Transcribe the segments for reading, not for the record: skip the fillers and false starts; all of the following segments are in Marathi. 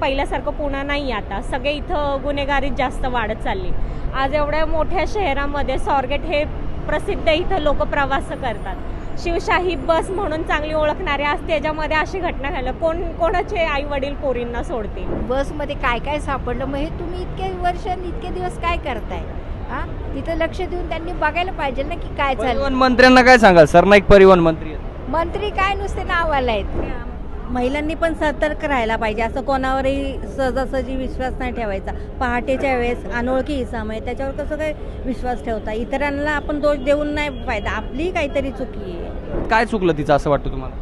पहिल्यासारखं पुणं नाही आता, सगळे इथं गुन्हेगारी जास्त वाढत चालली। आज एवढ्या मोठ्या शहरामध्ये स्वारगेट हे प्रसिद्ध, इथं लोक प्रवास करतात। शिवशाही बस म्हणून चांगली ओळखणारे, आज त्याच्यामध्ये अशी घटना घडली, कोणाचे आई वडील पोरींना सोडतील? बसमध्ये काय काय सापडलं, मग हे तुम्ही इतके वर्ष इतके दिवस काय करताय? हा, तिथं लक्ष देऊन त्यांनी बघायला पाहिजे ना की काय परिवहन चाललं। मंत्र्यांना काय सांगाल? सरनाईक परिवहन मंत्री आहेत। मंत्री काय नुसते नावाला आहेत। महिलांनी पण सतर्क राहायला पाहिजे, असं कोणावरही सहजासहजी विश्वास नाही ठेवायचा। पहाटेच्या वेळेस अनोळखी इसम आहे, त्याच्यावर कसं काय विश्वास ठेवता? इतरांना आपण दोष देऊन नाही फायदा, आपली काहीतरी चुकी आहे। काय चुकलं तिचं असं वाटतं तुम्हाला?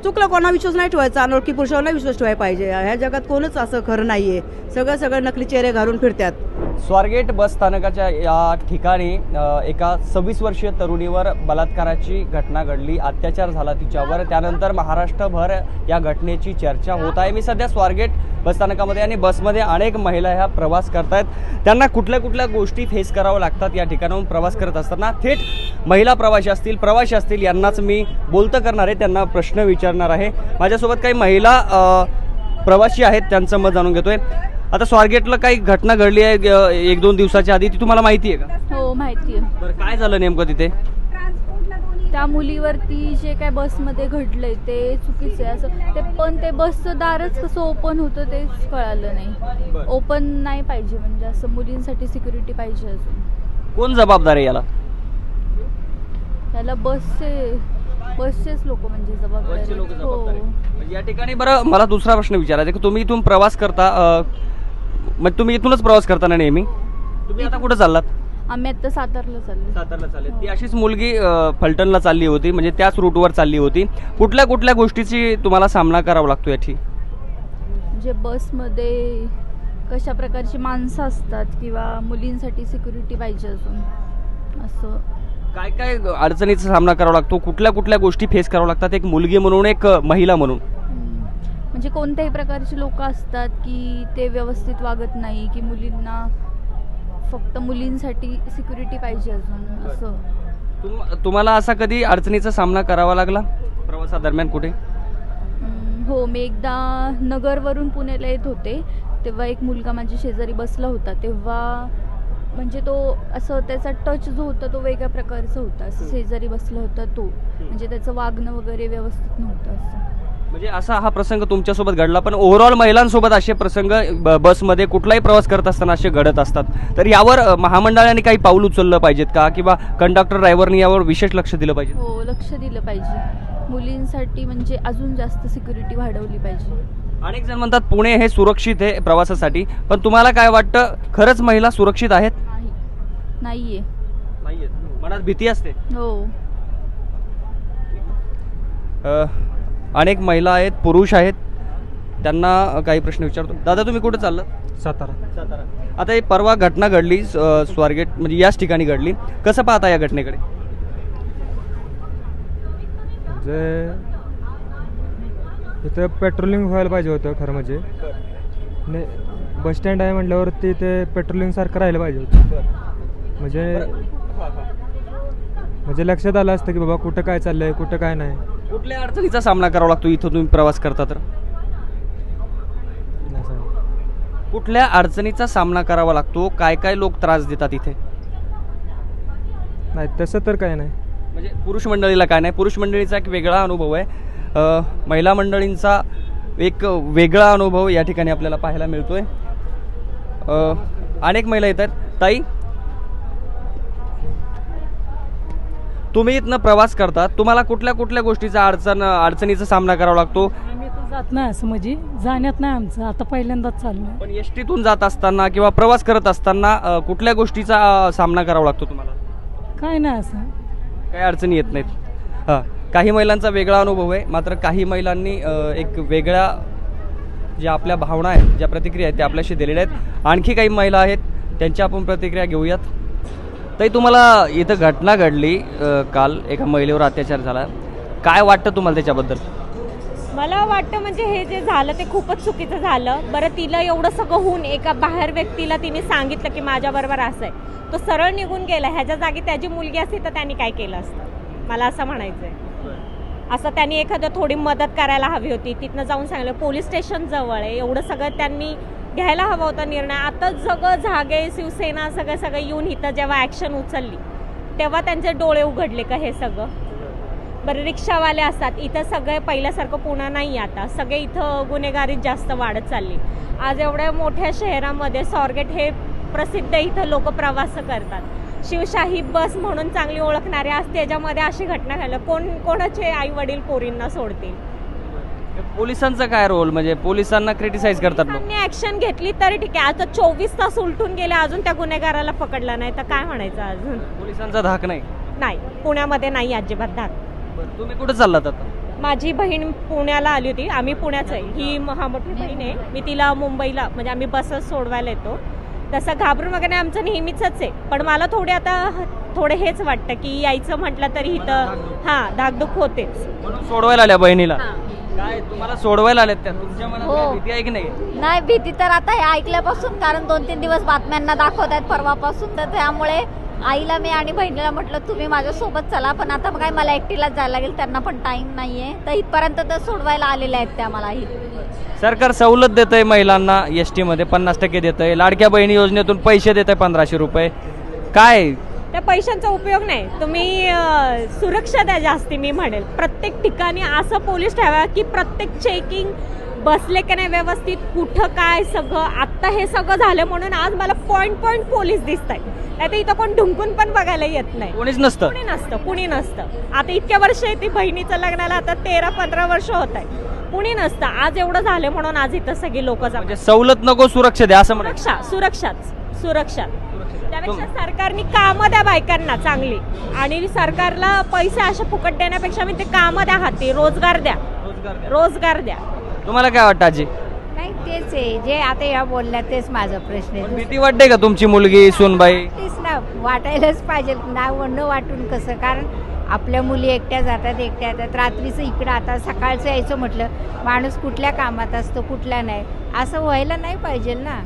चुकलं, कोणा विश्वास नाही ठेवायचा, अनोळखी पुरुषावर विश्वास ठेवायला पाहिजे। ह्या जगात कोणच असं खरं नाहीये, सगळं नकली चेहरे घालून फिरतात। स्वारगेट बस स्थानकाच्या या ठिकाणी एका 26 वर्षीय तरुणीवर बलात्काराची घटना घडली, अत्याचार झाला तिच्यावर। त्यानंतर महाराष्ट्रभर या घटनेची चर्चा होत आहे। मी सध्या स्वारगेट बस स्थानकामध्ये आणि बसमध्ये अनेक महिला ह्या प्रवास करतायत, त्यांना कुठल्या कुठल्या गोष्टी फेस कराव्या लागतात या ठिकाणाहून प्रवास करत असताना। थेट महिला प्रवासी असतील यांनाच मी बोलतं करणार आहे, त्यांना प्रश्न विचारणार आहे। माझ्यासोबत काही महिला प्रवासी आहेत, त्यांचं मत जाणून घेतोय। आता स्वारगेटला काही घटना घडली आहे 1-2 दिवसाच्या आधी, ती तुम्हाला माहिती आहे का? हो माहिती आहे। बरं, काय झालं नेमकं तिथे? त्या मुलीवरती जे काय बसमध्ये घडलंय ते चुकीचं आहे, असं ते बसचं दारच कसं ओपन होतं तेच कळालं नाही। ओपन नाही पाहिजे, म्हणजे असं मुलींसाठी सिक्युरिटी पाहिजे। अजून कोण जबाबदार आहे याला? त्याला बसचेच लोक म्हणजे जबाबदार आहेत। हो, या ठिकाणी बरं मला दुसरा प्रश्न विचारायचा की तुम्ही इथून प्रवास करता, मग तुम्ही इथूनच प्रवास करता ना नेहमी? तुम्ही आता कुठं चाललात? आम्ही आता सातारला चाललो। ती अशीच मुलगी फलटणला चालली होती, म्हणजे त्याच रूटवर चालली होती। कुठल्या गोष्टीची तुम्हाला सामना करावा लागतो याची? म्हणजे बसमध्ये कशा प्रकारची माणसं असतात किंवा मुलींसाठी सिक्युरिटी पाहिजे अजून, असं काय काय अडचणीचा सामना करावा लागतो? कुठल्या गोष्टी फेस कराव्या लागतात एक मुलगी म्हणून, एक महिला म्हणून? म्हणजे कोणत्याही प्रकारची लोक असतात की ते व्यवस्थित वागत नाही, की मुलींना फक्त मुलींसाठी सिक्युरिटी पाहिजे अजून, असं। तुम्हाला असा कधी अडचणीचा सामना करावा लागला प्रवासादरम्यान कुठे? हो, मी एकदा नगरवरून पुण्याला येत होते, तेव्हा एक मुलगा माझ्या शेजारी बसला होता। तेव्हा म्हणजे तो असं त्याचा टच जो होता तो वेगळ्या प्रकारचा होता, असं शेजारी बसला होता तो, म्हणजे त्याचं वागणं वगैरे व्यवस्थित नव्हतं असं। म्हणजे असा हा प्रसंग तुमच्यासोबत घडला, पण ओव्हरऑल महिलांसोबत असे प्रसंग बसमध्ये कुठलाही प्रवास करत असताना असे घडत असतात, तर यावर महामंडळाने काही पाऊल उचललं पाहिजेत का, किंवा कंडक्टर ड्रायव्हरनी यावर विशेष लक्ष दिलं पाहिजे? हो, लक्ष दिलं पाहिजे। मुलींसाठी म्हणजे अजून जास्त सिक्युरिटी वाढवली पाहिजे। अनेक जण म्हणतात पुणे हे सुरक्षित आहे प्रवासासाठी, पण तुम्हाला काय वाटतं, खरंच महिला सुरक्षित आहेत? नाहीये। मनात भीती असते? हो। अनेक महिला आहेत, पुरुष आहेत, त्यांना काही प्रश्न विचारतो। दादा, तुम्ही कुठे चाललात? सातारा। आता ही परवा घटना घडली स्वारगेट, म्हणजे याच ठिकाणी घडली, कसं पाहता या घटनेकडे? म्हणजे इथं पेट्रोलिंग व्हायला पाहिजे होतं खरं, म्हणजे बस स्टँड आहे म्हटल्यावरती ते पेट्रोलिंग सारखं राहिलं पाहिजे होतं, म्हणजे लक्षात आलं असतं की बाबा कुठं काय चाललंय, कुठं काय नाही। कुठल्या अडचणीचा सामना करावा लागतो इथं तुम्ही प्रवास करता तर? कुठल्या अडचणीचा सामना करावा लागतो? काय लोक त्रास देतात इथे? नाही तसं तर काय नाही, म्हणजे पुरुष मंडळीला काय नाही, पुरुष मंडळीचा एक वेगळा अनुभव आहे, महिला मंडळींचा एक वेगळा अनुभव या ठिकाणी आपल्याला पाहायला मिळतोय। अनेक महिला येतात। ताई, तुम्ही इथनं प्रवास करता, तुम्हाला कुठल्या गोष्टीचा अडचणीचा सामना करावा लागतो? आम्ही तर जात नाही, असं म्हणजे जाण्यात नाही आमचं, आता पहिल्यांदाच चाललो। पण एसटीतून जात असताना किंवा प्रवास करत असताना कुठल्या गोष्टीचा सामना करावा लागतो तुम्हाला? काय नाही, असं काही अडचणी येत नाहीत। हां, काही महिलांचा वेगळा अनुभव आहे, मात्र काही महिलांनी एक वेगळ्या ज्या आपल्या भावना आहेत, ज्या प्रतिक्रिया आहेत त्या आपल्याशी दिलेल्या आहेत। आणखी काही महिला आहेत, त्यांच्या आपण प्रतिक्रिया घेऊयात। ताई, तुम्हाला इथं घटना घडली काल, एका महिलेवर अत्याचार झाला, काय वाटतं तुम्हाला त्याच्याबद्दल? मला वाटतं म्हणजे हे जे झालं ते खूपच चुकीचं झालं। बरं, तिला एवढं सगळं होऊन एका बाहेर व्यक्तीला तिने सांगितलं की माझ्याबरोबर असं आहे, तो सरळ निघून गेला। ह्याच्या जागी त्याची मुलगी असती तर त्यांनी काय केलं असतं, मला असं म्हणायचं आहे। असं त्यांनी एखादं थोडी मदत करायला हवी होती, तिथनं जाऊन सांगितलं पोलीस स्टेशन जवळ आहे, एवढं सगळं त्यांनी घ्यायला हवा होता निर्णय. आता सगळं झागे शिवसेना सगळं येऊन इथं जेव्हा ॲक्शन उचलली तेव्हा त्यांचे डोळे उघडले का हे सगळं. बरं रिक्षावाले असतात इथं सगळे पहिल्यासारखं पुन्हा नाही, आता सगळे इथं गुन्हेगारी जास्त वाढत चालली. आज एवढ्या मोठ्या शहरामध्ये स्वारगेट हे प्रसिद्ध, इथं लोक प्रवास करतात. शिवशाही बस म्हणून चांगली ओळखणारे आज त्याच्यामध्ये अशी घटना घडल्या. कोणाचे आई वडील पोरींना सोडतील. पोलिसांचा काय रोल, म्हणजे पोलिसांना क्रिटिसाइज करतात लोक. त्यांनी ऍक्शन घेतली तरी ठीक आहे. आता 24 तास उलटून गेले अजून त्या गुन्हेगाराला पकडला नाही तर काय म्हणायचं अजून. पोलिसांचा धाक नाही. नाही, पुण्यामध्ये नाही अजिबात धाक. तुम्ही कुठे चाललात आता? माझी बहीण पुण्याला आली होती, आम्ही पुण्याचं आहे, ही मोठी बहीण आहे. मी तिला मुंबईला म्हणजे आम्ही बसच सोडवायला येतो. तसं घाबरून वगैरे आमचं नेहमीच आहे, पण मला थोडे हेच वाटतं की यायचं म्हटलं तरी इथं धाकधूक होतेच. म्हणून सोडवायला आल्या बहिणीला. काय तुम्हाला सोडवायला आल्यात त्या? तुमच्या मनात काय भीती आहे की नाही? नाही भीती तर आता हे ऐकल्यापासून, कारण 2-3 दिवस बातम्यांना दाखवत आहेत परवापासून, तर त्यामुळे आईला मी आणि बहिणीला म्हटलं तुम्ही माझ्यासोबत चला, पण आता काय मला एकटीलाच जायला लागेल, त्यांना पण टाइम नाहीये, तर इथपर्यंत तर सोडवायला आलेल्या आहेत त्या मलाही. सरकार सवलत देत आहे महिलांना, एसटी मध्ये 50% देत आहे, लाडक्या बहिणी योजनेतून पैसे देत आहे 1500 रुपये. काय त्या पैशांचा उपयोग नाही, तुम्ही सुरक्षा द्या जास्ती. मी म्हणेल प्रत्येक ठिकाणी असं पोलीस ठेवा की प्रत्येक चेकिंग बसले की नाही व्यवस्थित, कुठं काय सगळं. आत्ता हे सगळं झालं म्हणून आज मला पॉइंट पोलीस दिसत आहे, नाही तर इथं कोण ढुंकून पण बघायला येत नाही. कोणीच नसतं. कुणी नसतं. आता इतक्या वर्ष ती बहिणीचं लग्नाला आता 13-15 वर्ष होत आहे, कुणी नसतं. आज एवढं झालं म्हणून आज इथं सगळी लोक म्हणजे सवलत नको, सुरक्षा द्या असं म्हणा. सुरक्षा त्यापेक्षा सरकारने कामं द्या बायकांना चांगली, आणि सरकारला पैसे अशा फुकट देण्यापेक्षा मी ते कामं द्या, हाती रोजगार द्या. तुम्हाला काय वाटतं आजी? नाही तेच आहे जे आता या बोलल्या, तेच माझा प्रश्न आहे. भीती वाटते का तुमची मुलगी सूनबाई? तेच ना, वाटायलाच पाहिजे ना, न वाटून कसं, कारण आपल्या मुली एकट्या जातात, एकट्या येतात. रात्रीचं इकडं आता सकाळचं यायचं म्हटलं, माणूस कुठल्या कामात असतो कुठल्या नाही, असं व्हायला नाही पाहिजे ना.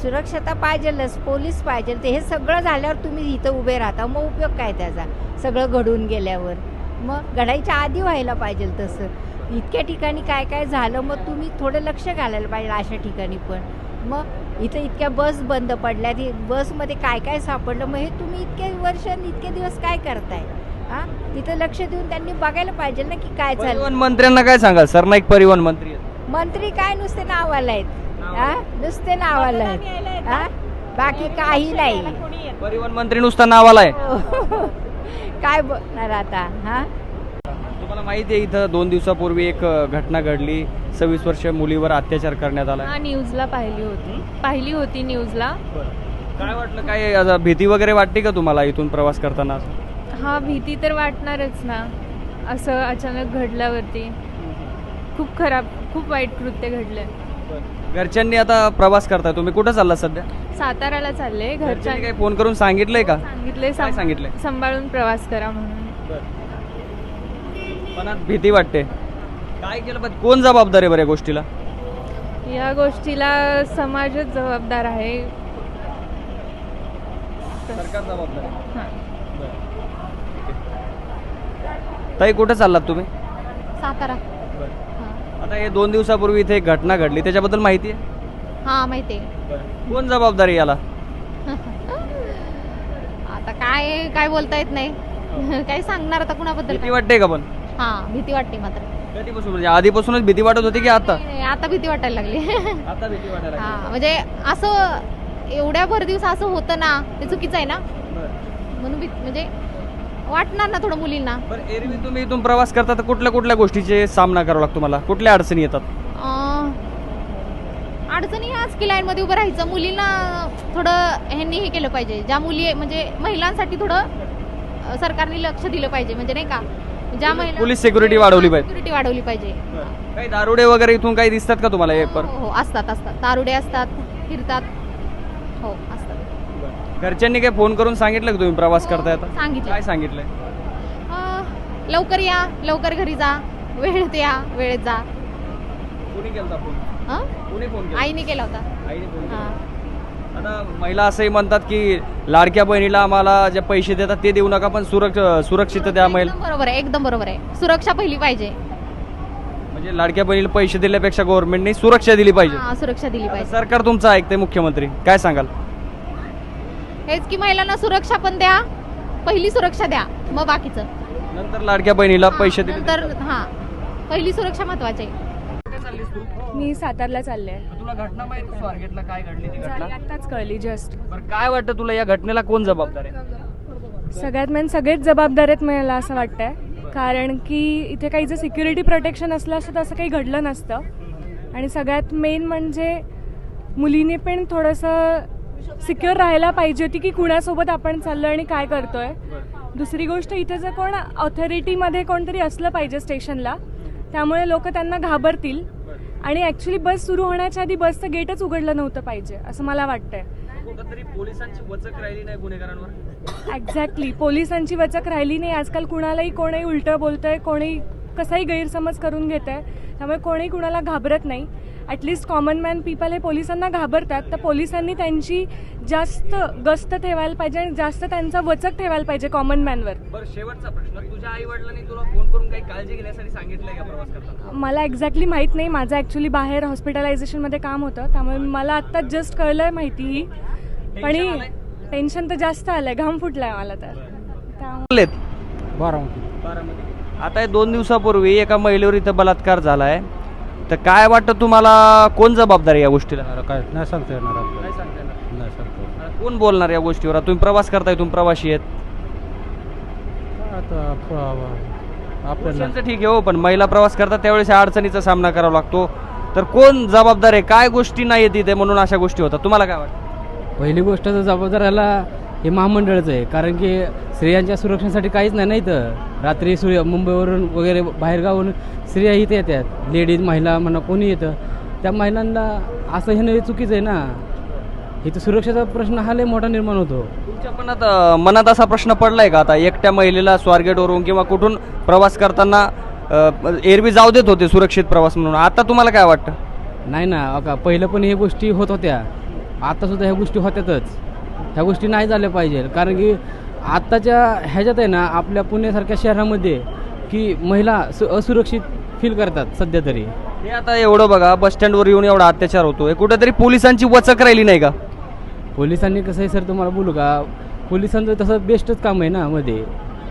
सुरक्षता पाहिजेलच, पोलीस पाहिजे. ते हे सगळं झाल्यावर तुम्ही इथं उभे राहता, मग उपयोग काय त्याचा? सगळं घडून गेल्यावर मग घडायच्या आधी व्हायला पाहिजे तसं. इतक्या ठिकाणी काय काय झालं, मग तुम्ही थोडं लक्ष घालायला पाहिजे अशा ठिकाणी पण. मग इथं इतक्या बस बंद पडल्या, ती बसमध्ये काय काय सापडलं, मग हे तुम्ही इतके वर्ष इतके दिवस काय करताय? तिथं लक्ष देऊन त्यांनी बघायला पाहिजे ना की काय झालं. परिवहन मंत्र्यांना काय सांगाल? सरनाईक परिवहन मंत्री आहेत. मंत्री काय नुसते नावाला आहेत, नुसते नावाला आहेत, बाकी काही नाही. परिवहन मंत्री नुसता नावाला आहे. काय बोलणार आता. तुम्हाला माहिती आहे इथं 2 दिवसापूर्वी एक घटना घडली, 26 वर्षीय मुलीवर अत्याचार करण्यात आला. न्यूजला पाहिली होती न्यूजला. काय वाटलं? काय आता भीती वगैरे वाटते का तुम्हाला इथून प्रवास करताना? हा भीती तर वाटणारच ना, असं अचानक घडल्यावरती. खूप खराब, खूप वाईट कृत्य घडलंय. घरच्यांनी आता प्रवास करताय, तुम्ही कुठं चालला सध्या? साताराला चालले. घरच्यांनी काही फोन करून सांगितलंय का? काय सांगितलंय? सांभाळून प्रवास करा म्हणून. मनात भीती वाटते. काय केलं पाहिजे? कोण जबाबदार आहे बऱ्या गोष्टीला? या गोष्टीला समाजच जबाबदार आहे. सरकार जबाबदार आहे. हां. ताई कुठे चाललात तुम्ही? सातारा. आता हे 2 दिवसापूर्वी इथे एक घटना घडली, त्याच्याबद्दल माहिती आहे? हां माहिती आहे. कोण जबाबदार आहे याला? आता काय बोलता येत नाही. काही सांगणार आता कुणाबद्दल? भीती वाटते का? पण भीती वाटते मात्र. कधीपासून? म्हणजे आधीपासूनच भीती वाटत होती की आता? आता भीती वाटायला लागली. आता भीती वाटायला लागली. म्हणजे असं एवढ्या भर दिवस असं होतं ना, ते चुकीचं आहे ना, म्हणून म्हणजे वाटणार ना थोडं मुलींना. बरं, एरवी तुम्ही इथून प्रवास करता तर कुठल्या गोष्टीचे सामना करावा लागतो तुम्हाला? कुठल्या अडचणी येतात? अडचणी ह्याच की लाईनमध्ये उभं राहायचं. मुलींना थोडं ह्यांनी हे केलं पाहिजे, ज्या मुली म्हणजे महिलांसाठी थोडं सरकारने लक्ष दिलं पाहिजे, म्हणजे नाही का, ज्या महिला पोलीस सिक्युरिटी वाढवली पाहिजे. काही दारुडे वगैरे इथून काही दिसतात का तुम्हाला? हो असतात दारुडे असतात, फिरतात. हो असतात. घरच्यांनी काही फोन करून सांगितलं का तुम्ही प्रवास करताय आता? सांगितलं. काय सांगितलंय? लवकर या, लवकर घरी जा, वेळेत या, वेळेत जा. कोणी केलता फोन? कोणी फोन केला? आईने केला होता. आईने फोन केला. आता महिला असंही म्हणतात की लाडक्या बहिणीला आम्हाला जे पैसे देतात ते देऊ नका, पण सुरक्षित द्या महिला. एकदम बरोबर आहे, एकदम बरोबर आहे. सुरक्षा पहिली पाहिजे. म्हणजे लाडक्या बहिणीला पैसे दिल्यापेक्षा गव्हर्नमेंटने सुरक्षा दिली पाहिजे. हा, सुरक्षा दिली पाहिजे. सरकार तुमचं ऐकते, मुख्यमंत्री काय सांगाल? हेच की महिलांना सुरक्षा पण द्या, पहिली सुरक्षा द्या, मग बाकीचं नंतर लाडक्या बहिणीला पैसे दिले. नंतर हा पहिली सुरक्षा महत्वाची आहे. मी सातारला चालले. तुला घटना माहिती स्वारगेटला काय घडली ती घटना? आत्ताच कळली जस्ट. बरं काय वाटतं तुला, या घटनेला कोण जबाबदार आहे? सगळ्यात मेन सगळेच जबाबदार आहेत मला असं वाटतंय, कारण की इथे काही जर सिक्युरिटी प्रोटेक्शन असलं असतं तर असं काही घडलं नसतं. आणि सगळ्यात मेन म्हणजे मुलीने पण थोडंसं सिक्युअर राहायला पाहिजे होती की कुणासोबत आपण चाललो आणि काय करतोय. दुसरी गोष्ट, इथे जर कोण ऑथॉरिटीमध्ये कोणतरी असलं पाहिजे स्टेशनला, त्यामुळे लोक त्यांना घाबरतील. आणि ॲक्च्युली बस सुरू होण्याच्या आधी बसचं गेटच उघडलं नव्हतं पाहिजे असं मला वाटतंय. कुठंतरी पोलिसांची वचक राहिली नाही गुन्हेगारांवर. एक्झॅक्टली, पोलिसांची वचक राहिली नाही. आजकाल कुणालाही कोणी उलटं बोलतंय, कोणी कसाही गैरसमज करून घेत आहे, त्यामुळे कोणी कुणाला घाबरत नाही. ॲटलिस्ट कॉमन मॅन पीपल हे पोलिसांना घाबरतात, तर पोलिसांनी त्यांची जास्त गस्त ठेवायला पाहिजे आणि जास्त त्यांचा वचक ठेवायला पाहिजे कॉमन मॅनवर. बरं, शेवटचा प्रश्न, तुझ्या आई वडिलांनी तुला फोन करून काही काळजी घेण्यासाठी सांगितलंय का प्रवास करताना? मला एक्झॅक्टली माहीत नाही. माझं ॲक्च्युली बाहेर हॉस्पिटलायझेशनमध्ये काम होतं, त्यामुळे मला आत्ता जस्ट कळलं आहे माहिती ही. पण टेन्शन तर जास्त आलंय, घाम फुटलाय मला तर. त्यामुळे आता हे 2 दिवसापूर्वी एका महिलेवर इथं बलात्कार झालाय, तर काय वाटतं तुम्हाला, कोण जबाबदार आहे या गोष्टीला? काय नाही सांगता येणार आपल्याला. नाही सांगता येणार. नाही सांगता कोण बोलणार या गोष्टीवर? तुम्ही प्रवास करताय, तुम्ही प्रवासी आहेत. आपल्याला पुरुषांचं ठीक आहे हो, पण महिला प्रवास करतात त्यावेळेस या अडचणीचा सामना करावा लागतो. तर कोण जबाबदार आहे? काय गोष्टी नाही आहेत इथे म्हणून अशा गोष्टी होतात? तुम्हाला काय वाटतं? पहिली गोष्ट तर जबाबदाराला हे महामंडळच आहे, कारण की स्त्रियांच्या सुरक्षेसाठी काहीच नाही ना इथं. रात्री मुंबईवरून वगैरे बाहेरगावून स्त्रिया इथे येतात, लेडीज महिला म्हणा कोणी येतं, त्या महिलांना असं हे चुकीचं आहे ना. इथं सुरक्षेचा प्रश्न हा लय मोठा निर्माण होतो. तुमच्या पण आता मनात असा प्रश्न पडलाय का, आता एकट्या महिलेला स्वारगेटवरून किंवा कुठून प्रवास करताना एरवी जाऊ देत होते सुरक्षित प्रवास म्हणून, आता तुम्हाला काय वाटतं? नाही ना, का पहिलं पण हे गोष्टी होत होत्या, आत्तासुद्धा ह्या गोष्टी होत्यातच. ह्या गोष्टी नाही झाल्या पाहिजे, कारण की आत्ताच्या ह्याच्यात आहे ना आपल्या पुण्यासारख्या शहरामध्ये की महिला असुरक्षित फील करतात सध्या तरी. हे आता एवढं बघा, बस स्टँडवर येऊन एवढा अत्याचार होतोय, कुठेतरी पोलिसांची वचक राहिली नाही का? पोलिसांनी कसं आहे सर, तुम्हाला बोलू का, पोलिसांचं तसं बेस्टच काम आहे ना मध्ये.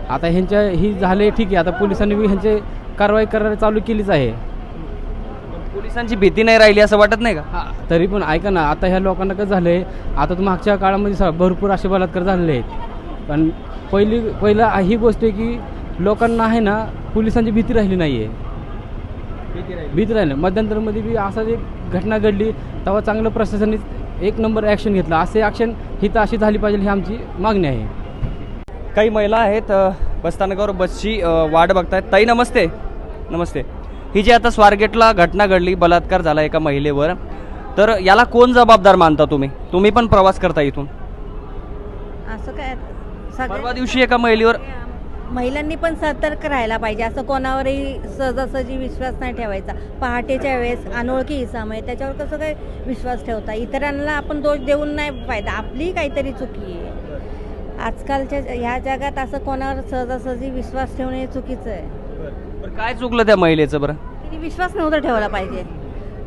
आता ह्यांच्या ही झाले ठीक आहे, आता पोलिसांनी बी ह्यांचे कारवाई करायला चालू केलीच आहे. पोलिसांची भीती नाही राहिली असं वाटत नाही का? हा, तरी पण ऐका ना, आता ह्या लोकांना कसं झालं आहे, आता मागच्या काळामध्ये भरपूर असे बलात्कार झालेले आहेत, पण पहिलं ही गोष्ट आहे की लोकांना आहे ना पोलिसांची भीती राहिली नाही आहे. भीती राहिली. मध्यंतरमध्ये बी असा एक घटना घडली, तेव्हा चांगलं प्रशासनाने 1 नंबर ॲक्शन घेतलं. असे ॲक्शन ही तर अशी झाली पाहिजे, ही आमची मागणी आहे. काही महिला आहेत बसस्थानकावर बसची वाट बघतायत. ताई नमस्ते. नमस्ते. ही जी आता स्वारगेटला घटना घडली, बलात्कार झाला एका महिलेवर, तर याला कोण जबाबदार मानता तुम्ही? तुम्ही पण प्रवास करता इथून. असं काय परवा दिवशी एका महिलेवर महिलांनी पण सतर्क राहायला पाहिजे. असं कोणावरही सहजासहजी विश्वास नाही ठेवायचा. पहाटेच्या वेळेस अनोळखी इसम आहे, त्याच्यावर कसं काय विश्वास ठेवता? इतरांना आपण दोष देऊन नाही फायदा, आपली काहीतरी चुकी आहे. आजकालच्या ह्या जगात असं कोणावर सहजासहजी विश्वास ठेवणे हे चुकीचं आहे. काय चुकलं त्या महिलेचं बरं? तिने विश्वास नव्हता ठेवला पाहिजे.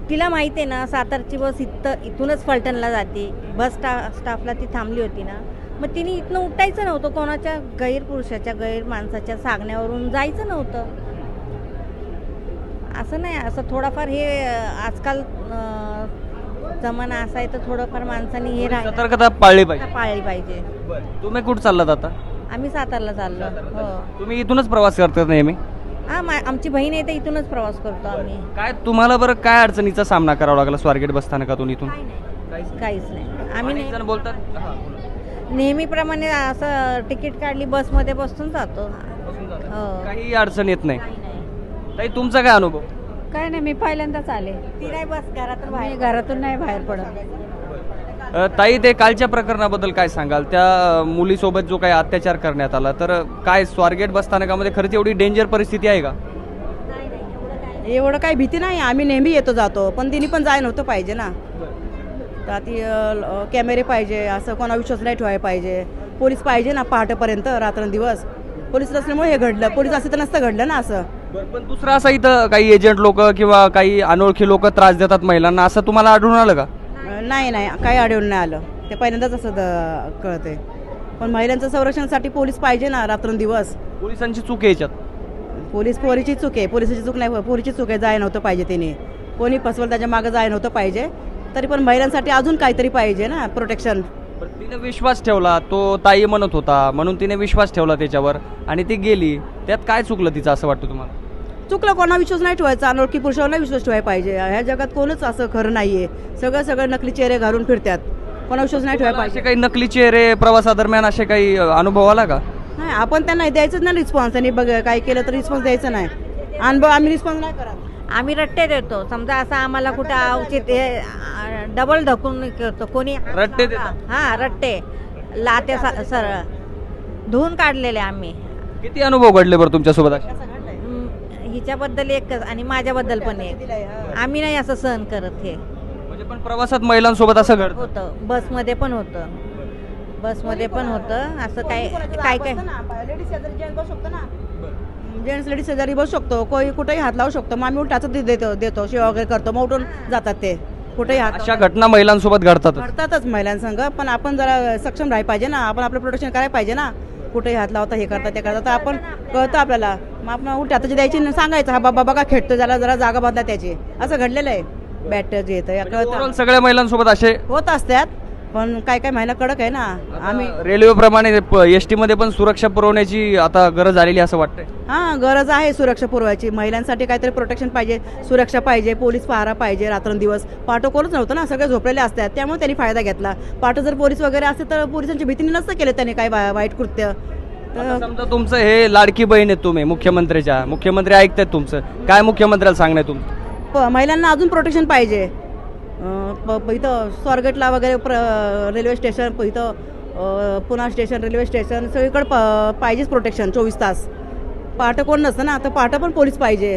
तिला माहिती आहे ना सातारची बस इथूनच फलटणला जाते, बस स्टाफला ती थांबली होती ना, मग तिने इथनं उठायचं नव्हतं, कोणाच्या गैरपुरुषाच्या गैर माणसाच्या सांगण्यावरून जायचं नव्हतं. असं नाही, असं थोडाफार हे आजकाल जमाना असा आहे, तर थोडंफार माणसांनी हे सतर्कता पाळली पाहिजे. तुम्ही कुठं चाललात आता? आम्ही सातारला चाललो. हो. तुम्ही इथूनच प्रवास करतात नेहमी? हा, आमची बहीण आहे तर इथूनच प्रवास करतो आम्ही. काय तुम्हाला बरं काय अडचणीचा सामना करावा लागला स्वारगेट बसस्थानकातून इथून? काहीच नाही. आम्ही जण बोलतात नेहमीप्रमाणे असं तिकीट काढली, बसमध्ये बसून जातो. हो. काही अडचण येत नाही. ताई तुमचा काय अनुभव? काय नाही, मी पहिल्यांदाच आले. ती नाही बस घरातून नाही बाहेर पडत. ताई ते कालच्या प्रकरणाबद्दल काय सांगाल? त्या मुलीसोबत जो काही अत्याचार करण्यात आला, तर काय स्वारगेट बसस्थानकामध्ये खरंच एवढी डेंजर परिस्थिती आहे का? एवढं काही भीती नाही, आम्ही नेहमी येतो जातो, पण तिने पण जाय नव्हतं पाहिजे ना. तर ती कॅमेरे पाहिजे, असं कोणा विश्वास नाही ठेवायला पाहिजे. पोलीस पाहिजे ना पहाटेपर्यंत रात्रंदिवस. पोलीस नसल्यामुळे हे घडलं, पोलीस असते तर नसतं घडलं ना असं. पण दुसरं असं इथं काही एजंट लोक किंवा काही अनोळखी लोक त्रास देतात महिलांना, असं तुम्हाला आढळून आलं का? नाही नाही, काही आढळून नाही आलं. ते पहिल्यांदाच असं कळतंय. पण महिलांचं संरक्षणासाठी पोलीस पाहिजे ना रात्रंदिवस. पोलिसांची चूक आहे याच्यात. पोरीची चूक आहे, पोलिसाची चूक नाही, पोरीची चूक आहे. जाय नव्हतं पाहिजे तिने, कोणी फसवलं त्याच्या मागं जाय नव्हतं पाहिजे. तरी पण महिलांसाठी अजून काहीतरी पाहिजे ना प्रोटेक्शन. तिने विश्वास ठेवला, तो ताई म्हणत होता म्हणून तिने विश्वास ठेवला त्याच्यावर आणि ती गेली. त्यात काय चुकलं तिचं असं वाटतं तुम्हाला? चुकलं, कोणा विश्वास नाही ठेवायचा. अनोळखी पुरुषावर नाही विश्वास ठेवायला पाहिजे. ह्या जगात कोणच असं खरं नाहीये. सगळं नकली चेहरे घालून फिरतात. कोणा विश्वास नाही ठेवायला असे पाहिजे. काही नकली चेहरे प्रवासादरम्यान असे काही अनुभव आला का? नाही, आपण त्यांना द्यायचंच नाही रिस्पॉन्स. आणि बघ काय केलं तर रिस्पॉन्स द्यायचं नाही. अनुभव आम्ही रिस्पॉन्स नाही करत. आम्ही रट्टे देतो. समजा असं आम्हाला कुठं औचित डबल ढकून करतो कोणी. रट्टे देता? हां, रट्टे लाते सरळ धुवून काढलेले आम्ही. किती अनुभव घडले बरं तुमच्यासोबत असे? हिच्याबद्दल एकच आणि माझ्याबद्दल पण एक. आम्ही नाही असं सहन करत. हे म्हणजे पण प्रवासात महिलांसोबत असं घडतं? होतं, बसमध्ये पण होतं. असं काय लेडीज शेजारी जेंट्स बसू शकतो ना. जेंट्स लेडीज शेजारी बसू शकतो. कोणी कुठेही हात लावू शकतो. मग आम्ही उलटाच देतो शिवा वगैरे करतो. मग उठून जातात ते कुठेही हात. अशा घटना महिलांसोबत घडतातच महिलांसंग. पण आपण जरा सक्षम राहायला पाहिजे ना. आपण आपलं प्रोटेक्शन करायला पाहिजे ना. कुठेही हात लावता, हे करता, ते करता. तर आपण कळतं आपल्याला. मग आपण उलट हाताची द्यायची आणि सांगायचं हा बाबा बघा खेळतो, जरा जरा जागा बदला त्याची. असं घडलेलं आहे. बॅट जे येतं कळतं. सगळ्या महिलांसोबत असे होत असतात. पण काय महिला कडक आहे ना. आम्ही रेल्वेप्रमाणे एसटी मध्ये पण सुरक्षा पुरवण्याची आता गरज आलेली असं वाटतंय. हां, गरज आहे सुरक्षा पुरवायची. महिलांसाठी काहीतरी प्रोटेक्शन पाहिजे, सुरक्षा पाहिजे, पोलीस पहारा पाहिजे रात्रंदिवस. पाठो कोणच नव्हतं ना, सगळे झोपलेले असतात. त्यामुळे त्यांनी फायदा घेतला. पाठो जर पोलीस वगैरे असते तर पोलिसांच्या भीतीने नसतं केलं त्यांनी काय वाईट कृत्य. आता समजा तुमचं हे लाडकी बहीण आहे, तुम्ही मुख्यमंत्री ऐकतायत तुमचं, काय मुख्यमंत्र्याला सांगणं आहे तुमचं? महिलांना अजून प्रोटेक्शन पाहिजे. इथं स्वारगेटला वगैरे रेल्वे स्टेशन, इथं पुणा स्टेशन, रेल्वे स्टेशन सगळीकडे पाहिजेच प्रोटेक्शन 24 तास. पहाटं कोण नसतं ना, तर पहाटं पण पोलीस पाहिजे.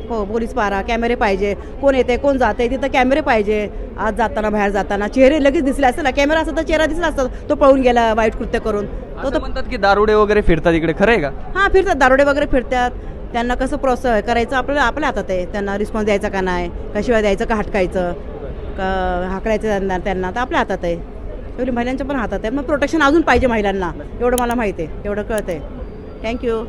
हो, पोलीस पहारा, कॅमेरे पाहिजे. कोण येते कोण जाते तिथं कॅमेरे पाहिजे. आज जाताना बाहेर जाताना चेहरे लगेच दिसले असते ना. कॅमेरा असता तर चेहरा दिसला असता, तो पळून गेला वाईट कृत्य करून. असं म्हणतात की दारुडे वगैरे फिरतात इकडे, खरं आहे का? हां, फिरतात, दारुडे वगैरे फिरतात. त्यांना कसं प्रोत्साहन करायचं आपल्या हातात आहे. त्यांना रिस्पॉन्स द्यायचा का नाही, का शिवाय द्यायचं का हटकायचं का हाकलायचं त्यांना तर आपल्या हातात आहे. एवढी महिलांच्या पण हातात आहे. मग प्रोटेक्शन अजून पाहिजे महिलांना, एवढं मला माहिती आहे, एवढं कळतं आहे. थँक्यू.